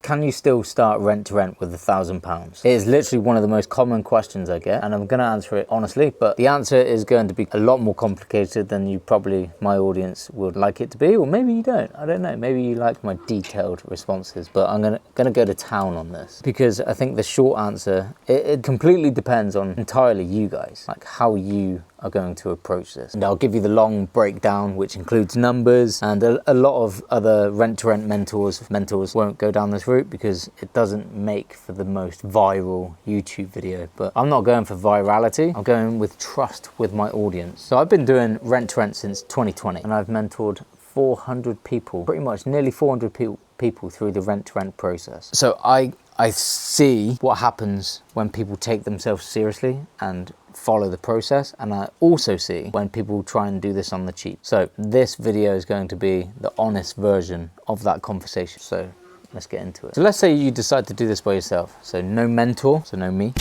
can you still start rent to rent with £1,000? It is literally one of the most common questions I get, and I'm going to answer it honestly, but the answer is going to be a lot more complicated than you probably, my audience, would like it to be, or maybe you don't. I don't know. Maybe you like my detailed responses, but I'm going to go to town on this, because I think the short answer, it completely depends on entirely you guys, like how you are going to approach this. And I'll give you the long breakdown, which includes numbers, and a lot of other rent-to-rent mentors won't go down this route because it doesn't make for the most viral YouTube video. But I'm not going for virality, I'm going with trust with my audience. So I've been doing rent-to-rent since 2020, and I've mentored 400 people, pretty much nearly 400 people through the rent-to-rent process. So I see what happens when people take themselves seriously and follow the process, and I also see when people try and do this on the cheap. So this video is going to be the honest version of that conversation. So let's get into it. So let's say you decide to do this by yourself. So no mentor, so no me,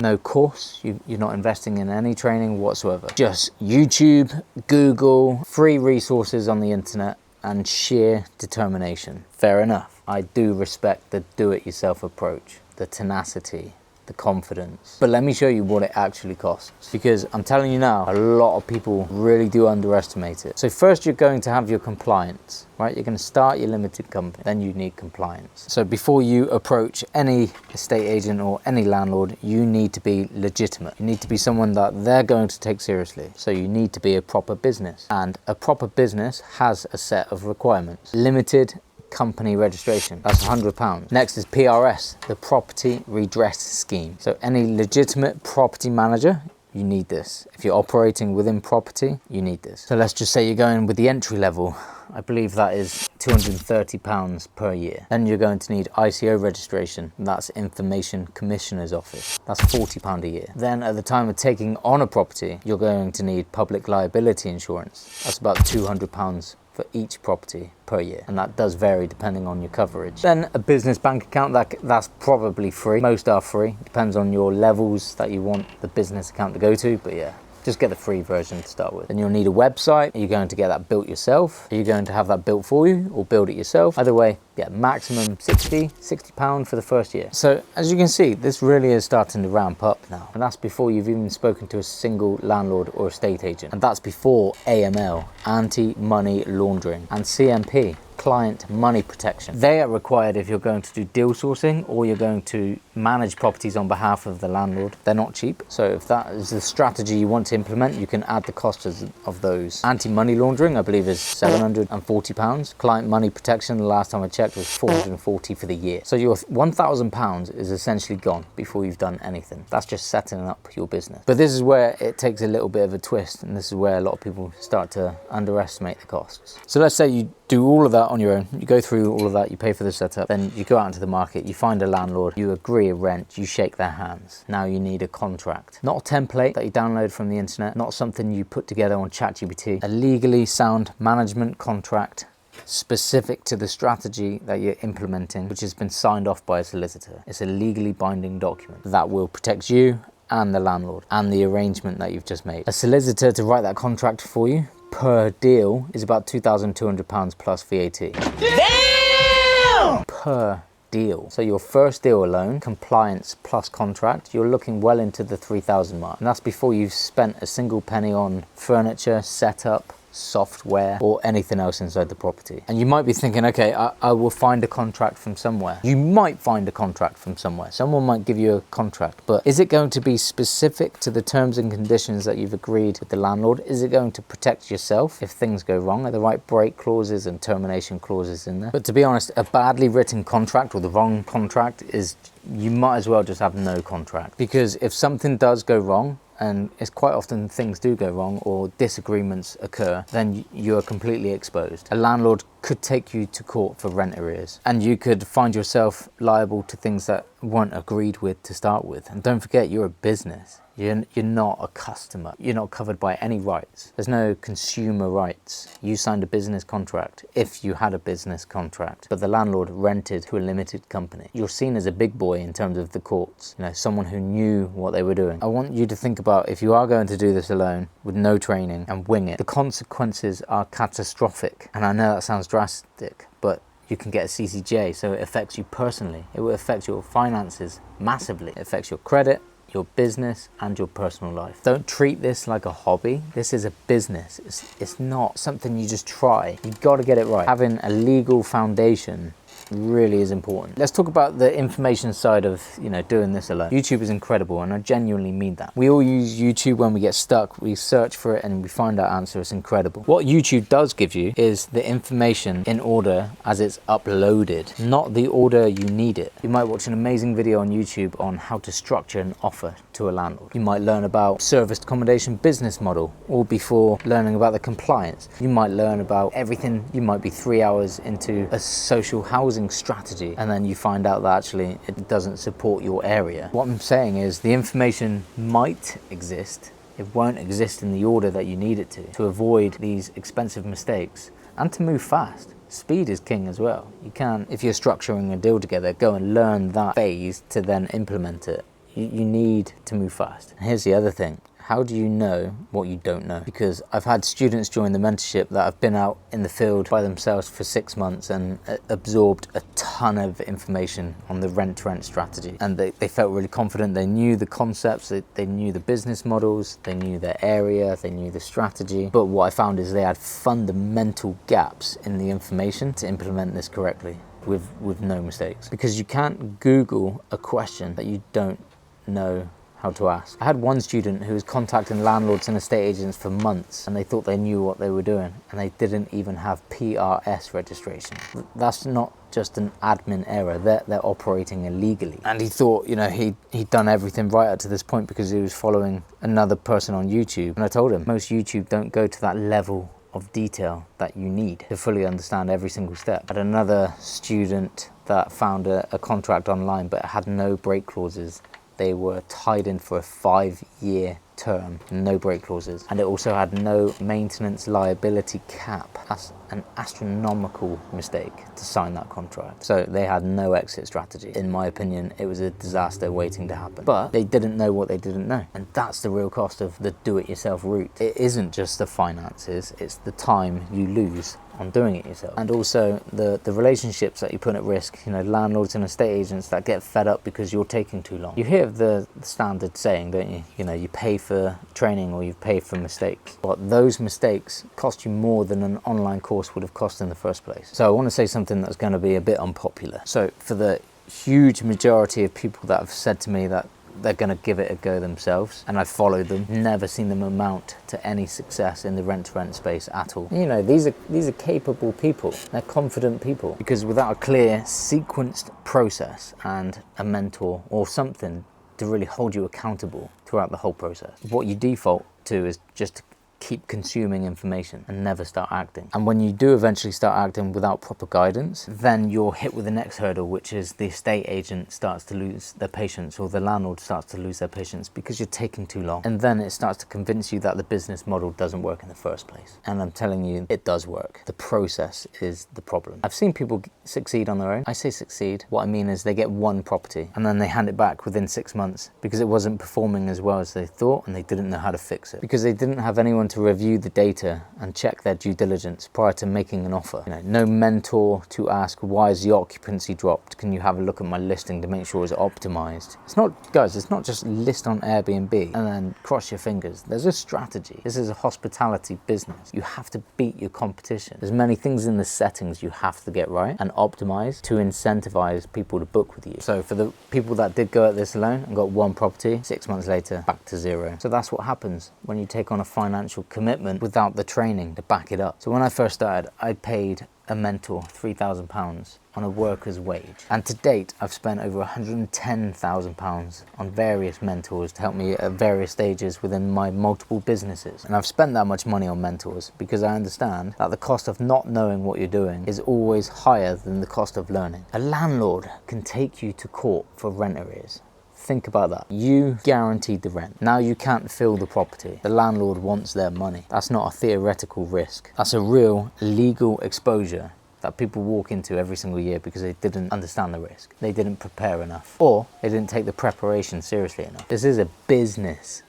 no course, you're not investing in any training whatsoever. Just YouTube, Google, free resources on the internet, and sheer determination. Fair enough. I do respect the do-it-yourself approach, the tenacity, the confidence. But let me show you what it actually costs, because I'm telling you now, a lot of people really do underestimate it. So first you're going to have your compliance, right? You're going to start your limited company, then you need compliance. So before you approach any estate agent or any landlord, you need to be legitimate. You need to be someone that they're going to take seriously. So you need to be a proper business, and a proper business has a set of requirements. Limited company registration, that's £100. Next is PRS, the Property Redress Scheme. So any legitimate property manager, you need this. If you're operating within property, you need this. So let's just say you're going with the entry level. I believe that is £230 per year. Then you're going to need ICO registration. That's Information Commissioner's Office. That's £40 a year. Then at the time of taking on a property, you're going to need public liability insurance. That's about £200 for each property per year, and that does vary depending on your coverage. Then a business bank account, that's probably free. Most are free, depends on your levels that you want the business account to go to, but yeah, just get the free version to start with. Then you'll need a website. Are you going to get that built yourself? Are you going to have that built for you or build it yourself? Either way, yeah, maximum £60 for the first year. So as you can see, this really is starting to ramp up now. And that's before you've even spoken to a single landlord or estate agent. And that's before AML, anti-money laundering, and CMP, client money protection. They are required if you're going to do deal sourcing or you're going to manage properties on behalf of the landlord. They're not cheap. So if that is the strategy you want to implement, you can add the cost of those. Anti-money laundering, I believe, is £740. Client money protection, the last time I checked, was £440 for the year. So your £1,000 is essentially gone before you've done anything. That's just setting up your business. But this is where it takes a little bit of a twist, and this is where a lot of people start to underestimate the costs. So let's say you do all of that on your own. You go through all of that, you pay for the setup, then you go out into the market, you find a landlord, you agree a rent, you shake their hands. Now you need a contract. Not a template that you download from the internet, not something you put together on ChatGPT. A legally sound management contract specific to the strategy that you're implementing, which has been signed off by a solicitor. It's a legally binding document that will protect you and the landlord and the arrangement that you've just made. A solicitor to write that contract for you per deal is about £2,200 plus VAT. Damn! Per deal. So your first deal alone, compliance plus contract, you're looking well into the 3,000 mark. And that's before you've spent a single penny on furniture, setup, software, or anything else inside the property. And you might be thinking, okay, I will find a contract from somewhere. You might find a contract from somewhere. Someone might give you a contract, but is it going to be specific to the terms and conditions that you've agreed with the landlord? Is it going to protect yourself if things go wrong? Are the right break clauses and termination clauses in there? But to be honest, a badly written contract or the wrong contract is, you might as well just have no contract, because if something does go wrong, and it's quite often things do go wrong or disagreements occur, then you are completely exposed. A landlord could take you to court for rent arrears, and you could find yourself liable to things that weren't agreed with to start with. And don't forget, you're a business. You're not a customer. You're not covered by any rights. There's no consumer rights. You signed a business contract if you had a business contract, but the landlord rented to a limited company. You're seen as a big boy in terms of the courts, someone who knew what they were doing. I want you to think about, if you are going to do this alone with no training and wing it, the consequences are catastrophic. And I know that sounds drastic, but you can get a CCJ, so it affects you personally. It will affect your finances massively. It affects your credit, your business, and your personal life. Don't treat this like a hobby. This is a business. It's not something you just try. You've got to get it right. Having a legal foundation really is important. Let's talk about the information side of, doing this alone. YouTube is incredible, and I genuinely mean that. We all use YouTube when we get stuck. We search for it and we find our answer. It's incredible. What YouTube does give you is the information in order as it's uploaded, not the order you need it. You might watch an amazing video on YouTube on how to structure an offer to a landlord. You might learn about serviced accommodation business model, all before learning about the compliance. You might learn about everything. You might be 3 hours into a social housing strategy, and then you find out that actually it doesn't support your area. What I'm saying is the information might exist. It won't exist in the order that you need it to avoid these expensive mistakes and to move fast. Speed is king as well. You can, if you're structuring a deal together, go and learn that phase to then implement it. You need to move fast. And here's the other thing. How do you know what you don't know? Because I've had students join the mentorship that have been out in the field by themselves for 6 months and absorbed a ton of information on the rent-to-rent strategy. And they felt really confident. They knew the concepts, they knew the business models, they knew their area, they knew the strategy. But what I found is they had fundamental gaps in the information to implement this correctly with no mistakes. Because you can't Google a question that you don't know how to ask. I had one student who was contacting landlords and estate agents for months, and they thought they knew what they were doing, and they didn't even have PRS registration. That's not just an admin error. They're operating illegally. And he thought, he'd done everything right up to this point because he was following another person on YouTube. And I told him, most YouTube don't go to that level of detail that you need to fully understand every single step. I had another student that found a contract online but it had no break clauses. They were tied in for a 5-year term, no break clauses. And it also had no maintenance liability cap. That's an astronomical mistake to sign that contract. So they had no exit strategy. In my opinion, it was a disaster waiting to happen. But they didn't know what they didn't know. And that's the real cost of the do-it-yourself route. It isn't just the finances, it's the time you lose on doing it yourself. And also the relationships that you put at risk, landlords and estate agents that get fed up because you're taking too long. You hear the standard saying, don't you? You pay for training or you pay for mistakes. But those mistakes cost you more than an online course would have cost in the first place. So I want to say something that's going to be a bit unpopular. So for the huge majority of people that have said to me that they're going to give it a go themselves, and I've followed them, never seen them amount to any success in the rent-to-rent space at all. These are capable people. They're confident people, because without a clear sequenced process and a mentor or something to really hold you accountable throughout the whole process, what you default to is just to keep consuming information and never start acting. And when you do eventually start acting without proper guidance, then you're hit with the next hurdle, which is the estate agent starts to lose their patience, or the landlord starts to lose their patience because you're taking too long. And then it starts to convince you that the business model doesn't work in the first place. And I'm telling you, it does work. The process is the problem. I've seen people succeed on their own. I say succeed. What I mean is they get one property and then they hand it back within 6 months because it wasn't performing as well as they thought, and they didn't know how to fix it because they didn't have anyone to review the data and check their due diligence prior to making an offer. No mentor to ask, why is the occupancy dropped? Can you have a look at my listing to make sure it's optimized? It's not just list on Airbnb and then cross your fingers. There's a strategy. This is a hospitality business. You have to beat your competition. There's many things in the settings you have to get right and optimize to incentivize people to book with you. So for the people that did go at this alone and got one property, 6 months later, back to zero. So that's what happens when you take on a financial commitment without the training to back it up. So when I first started, I paid a mentor £3,000 on a worker's wage. And to date, I've spent over £110,000 on various mentors to help me at various stages within my multiple businesses. And I've spent that much money on mentors because I understand that the cost of not knowing what you're doing is always higher than the cost of learning. A landlord can take you to court for rent arrears. Think about that. You guaranteed the rent. Now you can't fill the property. The landlord wants their money. That's not a theoretical risk. That's a real legal exposure that people walk into every single year because they didn't understand the risk. They didn't prepare enough, or they didn't take the preparation seriously enough. This is a business.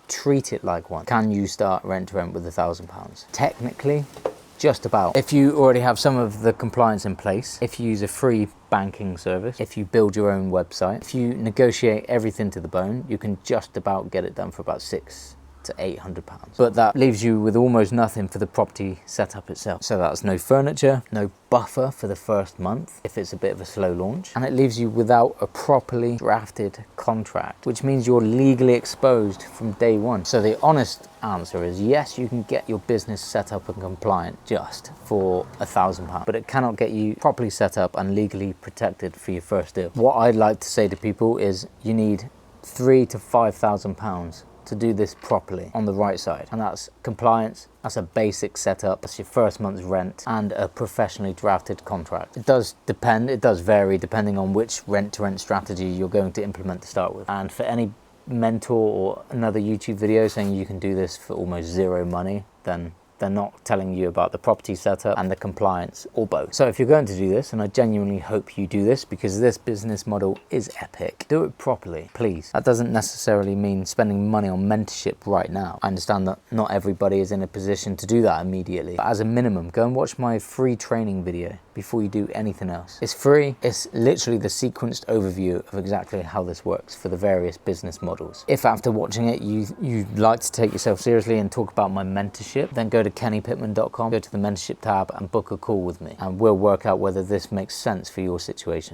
Treat it like one. Can you start rent to rent with £1,000? Technically, just about. If you already have some of the compliance in place, if you use a free banking service, if you build your own website, if you negotiate everything to the bone, you can just about get it done for about £600 to £800. But that leaves you with almost nothing for the property setup itself. So that's no furniture, no buffer for the first month if it's a bit of a slow launch, and it leaves you without a properly drafted contract, which means you're legally exposed from day one. So the honest answer is yes, you can get your business set up and compliant just for £1,000, but it cannot get you properly set up and legally protected for your first deal. What I'd like to say to people is you need £3,000 to £5,000 to do this properly on the right side, and that's compliance, that's a basic setup, that's your first month's rent, and a professionally drafted contract. It does vary depending on which rent-to-rent strategy you're going to implement to start with. And for any mentor or another YouTube video saying you can do this for almost zero money, then they're not telling you about the property setup and the compliance, or both. So if you're going to do this, and I genuinely hope you do this because this business model is epic, do it properly, please. That doesn't necessarily mean spending money on mentorship right now. I understand that not everybody is in a position to do that immediately, but as a minimum, go and watch my free training video before you do anything else. It's free. It's literally the sequenced overview of exactly how this works for the various business models. If after watching it you'd like to take yourself seriously and talk about my mentorship, then go to kennypitman.com, go to the mentorship tab and book a call with me, and we'll work out whether this makes sense for your situation.